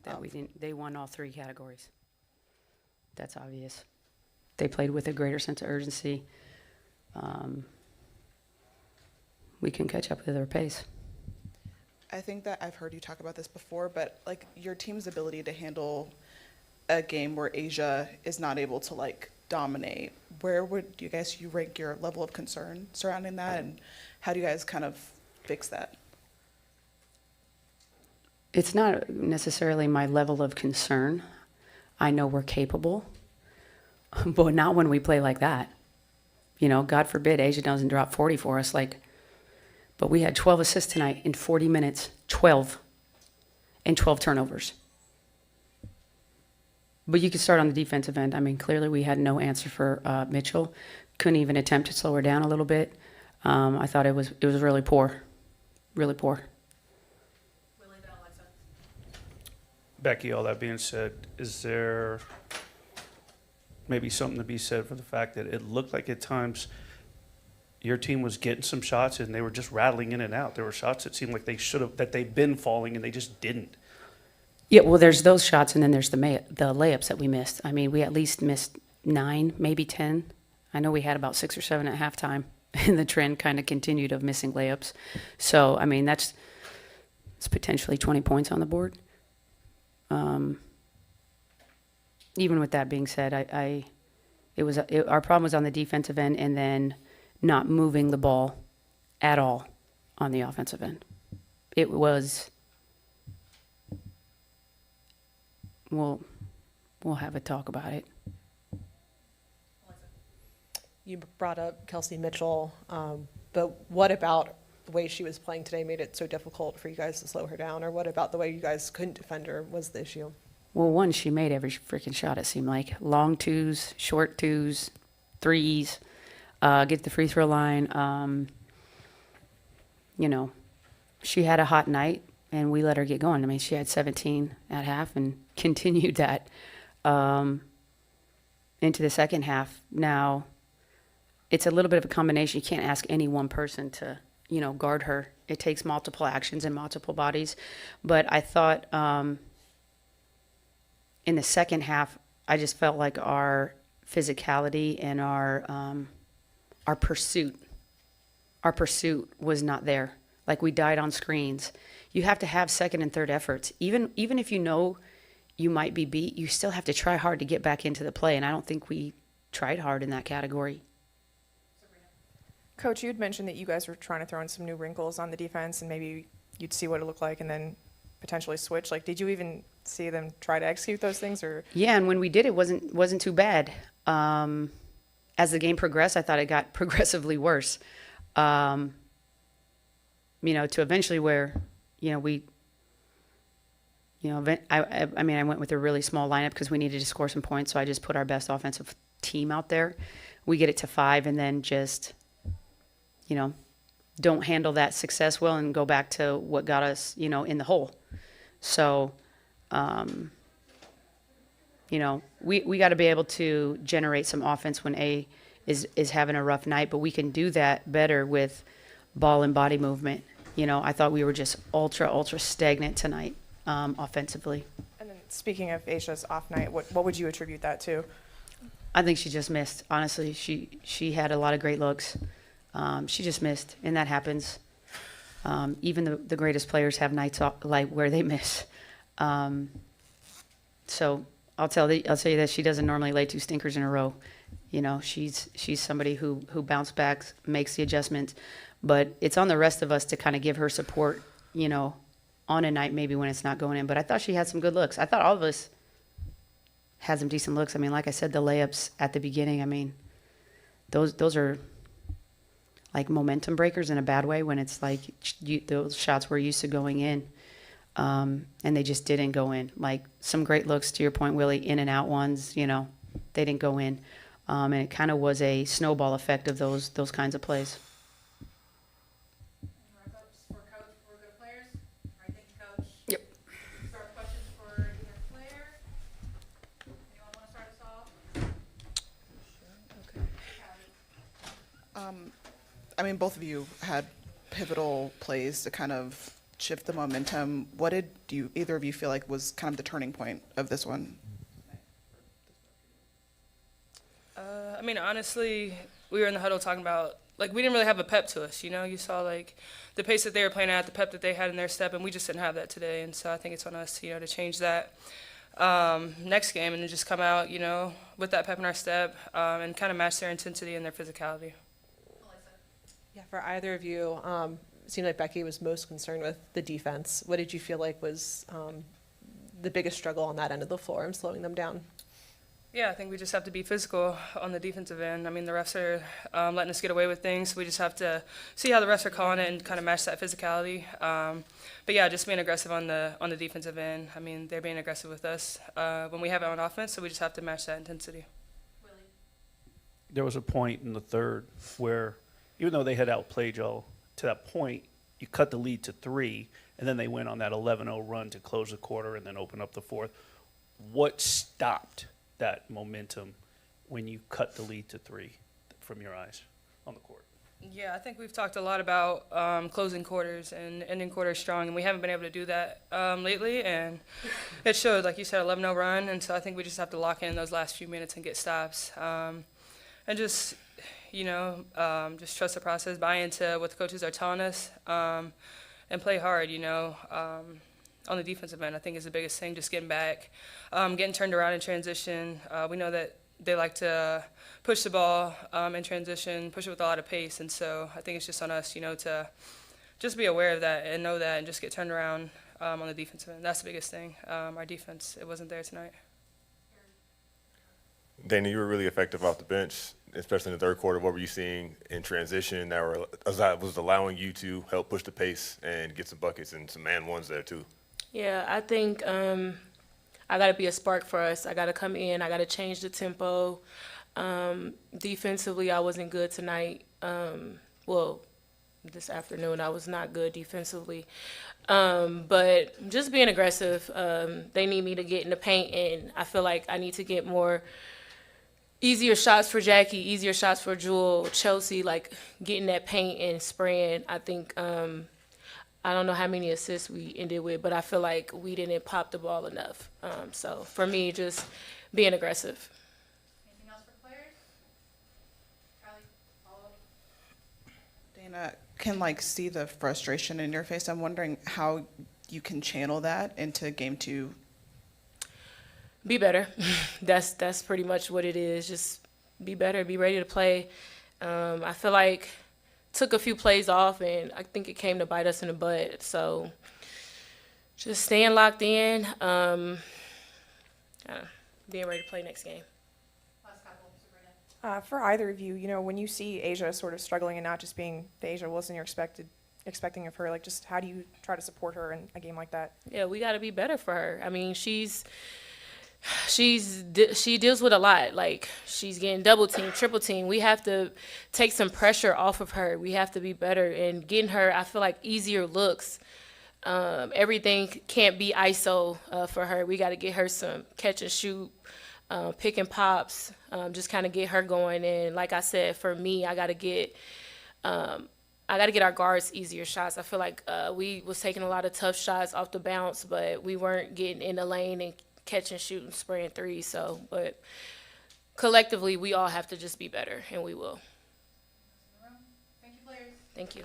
That we didn't. They won all three categories. That's obvious. They played with a greater sense of urgency. We can catch up with their pace. I think that I've heard you talk about this before, but like your team's ability to handle a game where Asia is not able to like dominate, where would you rank your level of concern surrounding that, and how do you guys kind of fix that? It's not necessarily my level of concern. I know we're capable, but not when we play like that. You know, God forbid Asia doesn't drop 40 for us. But we had 12 assists tonight in 40 minutes, 12, and 12 turnovers. But you could start on the defensive end. I mean, clearly we had no answer for Mitchell. Couldn't even attempt to slow her down a little bit. I thought it was really poor, really poor. Becky, all that being said, is there maybe something to be said for the fact that it looked like at times your team was getting some shots and they were just rattling in and out? There were shots that seemed like that they've been falling and they just didn't. Yeah, well, there's those shots, and then there's the layups that we missed. I mean, we at least missed 9, maybe 10. I know we had about 6 or 7 at halftime, and the trend kind of continued of missing layups. So, I mean, it's potentially 20 points on the board. Even with that being said, our problem was on the defensive end, and then not moving the ball at all on the offensive end. It was, we'll have a talk about it. You brought up Kelsey Mitchell, but what about the way she was playing today made it so difficult for you guys to slow her down? Or what about the way you guys couldn't defend her was the issue? Well, one, she made every freaking shot, it seemed like. Long twos, short twos, threes, get the free throw line. You know, she had a hot night, and we let her get going. I mean, she had 17 at half and continued that into the second half. Now, it's a little bit of a combination. You can't ask any one person to, guard her. It takes multiple actions and multiple bodies. But I thought in the second half, I just felt like our physicality and our pursuit was not there. Like, we died on screens. You have to have second and third efforts. Even if you know you might be beat, you still have to try hard to get back into the play. And I don't think we tried hard in that category. Coach, you'd mentioned that you guys were trying to throw in some new wrinkles on the defense, and maybe you'd see what it looked like and then potentially switch. Like, did you even see them try to execute those things? Or Yeah, and when we did, it wasn't too bad. As the game progressed, I thought it got progressively worse. To eventually where, I went with a really small lineup because we needed to score some points. So I just put our best offensive team out there. We get it to 5, and then just, don't handle that success well and go back to what got us, in the hole. So, we got to be able to generate some offense when A is having a rough night, but we can do that better with ball and body movement. I thought we were just ultra stagnant tonight offensively. and then speaking of Asia's off night, what would you attribute that to? I think she just missed. Honestly, she had a lot of great looks. She just missed, and that happens. Even the greatest players have nights off, like where they miss. So I'll tell you that she doesn't normally lay 2 stinkers in a row. She's somebody who bounce back, makes the adjustment, but it's on the rest of us to kind of give her support. On a night maybe when it's not going in. But I thought she had some good looks. I thought all of us had some decent looks. I mean, like I said, the layups at the beginning. I mean, those are like momentum breakers in a bad way when it's like those shots were used to going in, and they just didn't go in. Like some great looks, to your point, Willie, in and out ones, they didn't go in. And it kind of was a snowball effect of those kinds of plays. Wrap-ups for Coach before we go to players? All right, thank you, Coach. Yep. Start questions for either player. Anyone want to start us off? Both of you had pivotal plays to kind of shift the momentum. What did either of you feel like was kind of the turning point of this one? I mean, honestly, we were in the huddle talking about, like, we didn't really have a pep to us, you know? You saw, like, the pace that they were playing at, the pep that they had in their step, and we just didn't have that today. And so I think it's on us, you know, to change that next game and then just come out, you know, with that pep in our step and kind of match their intensity and their physicality. Yeah, for either of you, it seemed like Becky was most concerned with the defense. What did you feel like was the biggest struggle on that end of the floor and slowing them down? Yeah, I think we just have to be physical on the defensive end. I mean, the refs are letting us get away with things, so we just have to see how the refs are calling it and kind of match that physicality. But yeah, just being aggressive on the defensive end. I mean, they're being aggressive with us when we have it on offense, so we just have to match that intensity. There was a point in the third where, even though they had outplayed y'all to that point, you cut the lead to 3, and then they went on that 11-0 run to close the quarter and then open up the fourth. What stopped that momentum when you cut the lead to 3 from your eyes on the court? Yeah, I think we've talked a lot about closing quarters and ending quarters strong, and we haven't been able to do that lately, and it showed, like you said, 11-0 run, and so I think we just have to lock in those last few minutes and get stops. And just, you know, just trust the process, buy into what the coaches are telling us, and play hard, you know. On the defensive end, I think is the biggest thing, just getting back, getting turned around in transition. We know that they like to push the ball in transition, push it with a lot of pace, and so I think it's just on us, you know, to just be aware of that and know that and just get turned around on the defensive end. That's the biggest thing. Our defense, it wasn't there tonight. Dana, you were really effective off the bench, especially in the third quarter. What were you seeing in transition that was allowing you to help push the pace and get some buckets and some man ones there too? Yeah, I think I got to be a spark for us. I got to come in. I got to change the tempo. Defensively, I wasn't good tonight. Well, this afternoon, I was not good defensively. But just being aggressive, they need me to get in the paint, and I feel like I need to get more easier shots for Jackie, easier shots for Jewel, Chelsea, like getting that paint and spraying. I think I don't know how many assists we ended with, but I feel like we didn't pop the ball enough. So for me, just being aggressive. Anything else for players? Charlie, follow up? Dana, can like see the frustration in your face. I'm wondering how you can channel that into game 2. Be better. That's pretty much what it is. Just be better. Be ready to play. I feel like took a few plays off, and I think it came to bite us in the butt. So just staying locked in, being ready to play next game. Last couple, Sabrina. For either of you, you know, when you see Asia sort of struggling and not just being the Asia Wilson you're expecting of her, like, just how do you try to support her in a game like that? Yeah, we got to be better for her. I mean, she deals with a lot. Like, she's getting double team, triple team. We have to take some pressure off of her. We have to be better and getting her, I feel like, easier looks. Everything can't be ISO for her. We got to get her some catch and shoot, pick and pops, just kind of get her going. And like I said, for me, I got to get our guards easier shots. I feel like we was taking a lot of tough shots off the bounce, but we weren't getting in the lane and catching, shooting, spraying threes. So, but collectively, we all have to just be better, and we will. Thank you, players. Thank you.